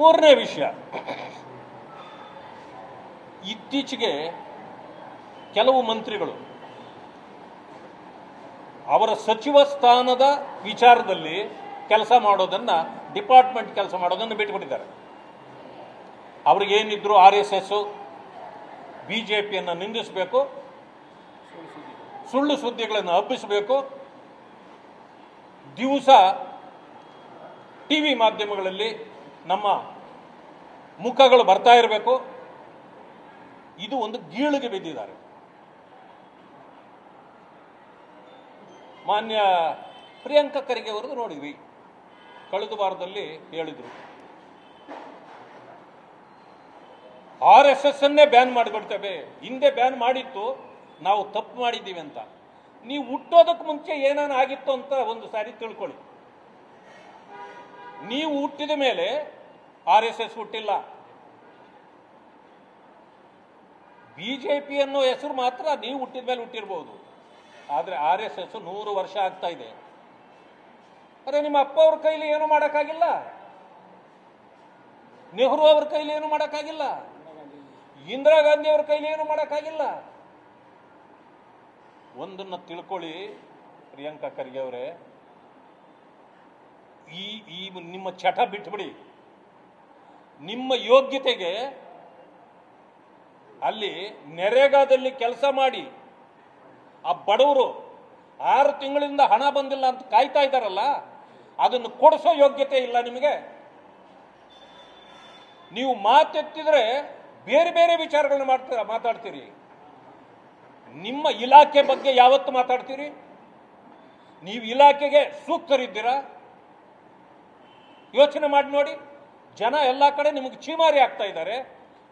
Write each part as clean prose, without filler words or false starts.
ಮೂರನೇ ವಿಷಯ, ಇತ್ತೀಚೆಗೆ ಕೆಲವು ಮಂತ್ರಿಗಳು ಅವರ ಸಚಿವ ಸ್ಥಾನದ ವಿಚಾರದಲ್ಲಿ ಕೆಲಸ ಮಾಡೋದನ್ನು, ಡಿಪಾರ್ಟ್ಮೆಂಟ್ ಕೆಲಸ ಮಾಡೋದನ್ನು ಬಿಟ್ಟುಬಿಟ್ಟಿದ್ದಾರೆ. ಅವ್ರಿಗೇನಿದ್ರು RSS BJPಯನ್ನು ನಿಂದಿಸಬೇಕು, ಸುಳ್ಳು ಸುದ್ದಿಗಳನ್ನು ಹಬ್ಬಿಸಬೇಕು, ದಿವಸ TV ಮಾಧ್ಯಮಗಳಲ್ಲಿ ನಮ್ಮ ಮುಖಗಳು ಬರ್ತಾ ಇರಬೇಕು. ಇದು ಒಂದು ಗೀಳಿಗೆ ಬಿದ್ದಿದ್ದಾರೆ. ಮಾನ್ಯ ಪ್ರಿಯಾಂಕಾ ಖರ್ಗೆ ಅವರದ್ದು ನೋಡಿದ್ವಿ, ಕಳೆದ ವಾರದಲ್ಲಿ ಹೇಳಿದರು RSS ಅನ್ನೇ ಬ್ಯಾನ್ ಮಾಡಿಬಿಡ್ತೇವೆ, ಹಿಂದೆ ಬ್ಯಾನ್ ಮಾಡಿತ್ತು, ನಾವು ತಪ್ಪು ಮಾಡಿದ್ದೀವಿ ಅಂತ. ನೀವು ಹುಟ್ಟೋದಕ್ಕೆ ಮುಂಚೆ ಏನಾನ ಆಗಿತ್ತು ಅಂತ ಒಂದು ಸಾರಿ ತಿಳ್ಕೊಳ್ಳಿ. ನೀವು ಹುಟ್ಟಿದ ಮೇಲೆ RSS ಹುಟ್ಟಿಲ್ಲ. BJP ಅನ್ನೋ ಹೆಸರು ಮಾತ್ರ ನೀವು ಹುಟ್ಟಿದ ಮೇಲೆ ಹುಟ್ಟಿರ್ಬೋದು, ಆದರೆ RSS 100 ವರ್ಷ ಆಗ್ತಾ ಇದೆ. ಅರೆ, ನಿಮ್ಮ ಅಪ್ಪ ಅವ್ರ ಕೈಲಿ ಏನು ಮಾಡೋಕ್ಕಾಗಿಲ್ಲ, ನೆಹರು ಅವ್ರ ಕೈಲಿ ಏನು ಮಾಡೋಕ್ಕಾಗಿಲ್ಲ, ಇಂದಿರಾ ಗಾಂಧಿ ಅವ್ರ ಕೈಲಿ ಏನು ಮಾಡೋಕ್ಕಾಗಿಲ್ಲ. ಒಂದನ್ನು ತಿಳ್ಕೊಳ್ಳಿ ಪ್ರಿಯಾಂಕಾ ಖರ್ಗೆ ಅವರೇ, ಈ ನಿಮ್ಮ ಚಟ ಬಿಟ್ಬಿಡಿ. ನಿಮ್ಮ ಯೋಗ್ಯತೆಗೆ ಅಲ್ಲಿ ನರೇಗಾದಲ್ಲಿ ಕೆಲಸ ಮಾಡಿ ಆ ಬಡವರು 6 ತಿಂಗಳಿಂದ ಹಣ ಬಂದಿಲ್ಲ ಅಂತ ಕಾಯ್ತಾ ಇದ್ದಾರಲ್ಲ, ಅದನ್ನು ಕೊಡಿಸೋ ಯೋಗ್ಯತೆ ಇಲ್ಲ ನಿಮಗೆ. ನೀವು ಮಾತೆತ್ತಿದ್ರೆ ಬೇರೆ ಬೇರೆ ವಿಚಾರಗಳನ್ನ ಮಾತಾಡ್ತೀರಿ. ನಿಮ್ಮ ಇಲಾಖೆ ಬಗ್ಗೆ ಯಾವತ್ತು ಮಾತಾಡ್ತೀರಿ? ನೀವು ಇಲಾಖೆಗೆ ಸೂಕ್ತರಿದ್ದೀರಾ? ಯೋಚನೆ ಮಾಡಿ ನೋಡಿ. ಜನ ಎಲ್ಲ ಕಡೆ ನಿಮಗೆ ಚೀಮಾರಿ ಆಗ್ತಾ ಇದ್ದಾರೆ.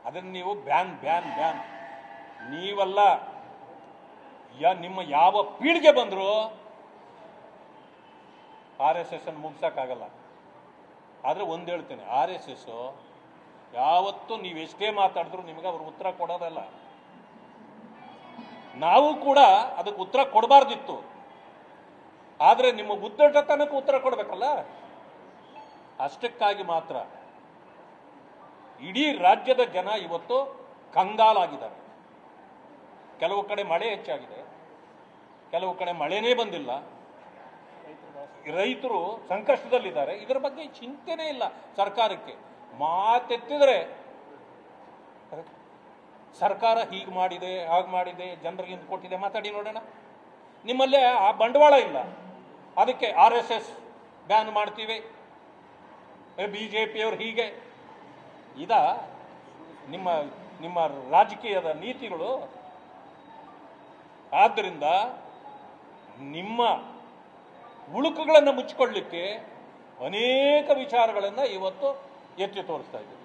ಅದನ್ನು ನೀವು ಬ್ಯಾನ್ ಬ್ಯಾನ್ ಬ್ಯಾನ್ ನೀವಲ್ಲ, ನಿಮ್ಮ ಯಾವ ಪೀಳಿಗೆ ಬಂದರೂ RSS ಅನ್ನು ಮುಗಿಸೋಕ್ಕಾಗಲ್ಲ. ಆದರೆ ಒಂದು ಹೇಳ್ತೇನೆ, RSS ಯಾವತ್ತೂ ನೀವು ಎಷ್ಟೇ ಮಾತಾಡಿದ್ರು ನಿಮಗೆ ಅವರು ಉತ್ತರ ಕೊಡೋದಲ್ಲ. ನಾವು ಕೂಡ ಅದಕ್ಕೆ ಉತ್ತರ ಕೊಡಬಾರ್ದಿತ್ತು, ಆದರೆ ನಿಮ್ಮ ಉದ್ದಟತನಕ್ಕೆ ಉತ್ತರ ಕೊಡಬೇಕಲ್ಲ. ಅಷ್ಟಕ್ಕಾಗಿ ಮಾತ್ರ ಇಡೀ ರಾಜ್ಯದ ಜನ ಇವತ್ತು ಕಂಗಾಲಾಗಿದ್ದಾರೆ. ಕೆಲವು ಕಡೆ ಮಳೆ ಹೆಚ್ಚಾಗಿದೆ, ಕೆಲವು ಕಡೆ ಮಳೆನೇ ಬಂದಿಲ್ಲ, ರೈತರು ಸಂಕಷ್ಟದಲ್ಲಿದ್ದಾರೆ. ಇದರ ಬಗ್ಗೆ ಚಿಂತೆನೇ ಇಲ್ಲ ಸರ್ಕಾರಕ್ಕೆ. ಮಾತೆತ್ತಿದ್ರೆ ಸರ್ಕಾರ ಹೀಗೆ ಮಾಡಿದೆ, ಹಾಗೆ ಮಾಡಿದೆ, ಜನರಿಗೆ ಇಂದು ಕೊಟ್ಟಿದೆ, ಮಾತಾಡಿ ನೋಡೋಣ. ನಿಮ್ಮಲ್ಲೇ ಆ ಬಂಡವಾಳ ಇಲ್ಲ, ಅದಕ್ಕೆ RSS ಬ್ಯಾನ್ ಮಾಡ್ತೀವಿ, BJP ಅವರು ಹೀಗೆ. ನಿಮ್ಮ ರಾಜಕೀಯದ ನೀತಿಗಳು. ಆದ್ದರಿಂದ ನಿಮ್ಮ ಉಳುಕುಗಳನ್ನು ಮುಚ್ಚಿಕೊಳ್ಳಲಿಕ್ಕೆ ಅನೇಕ ವಿಚಾರಗಳನ್ನು ಇವತ್ತು ಎತ್ತಿ ತೋರಿಸ್ತಾ ಇದ್ದೀವಿ.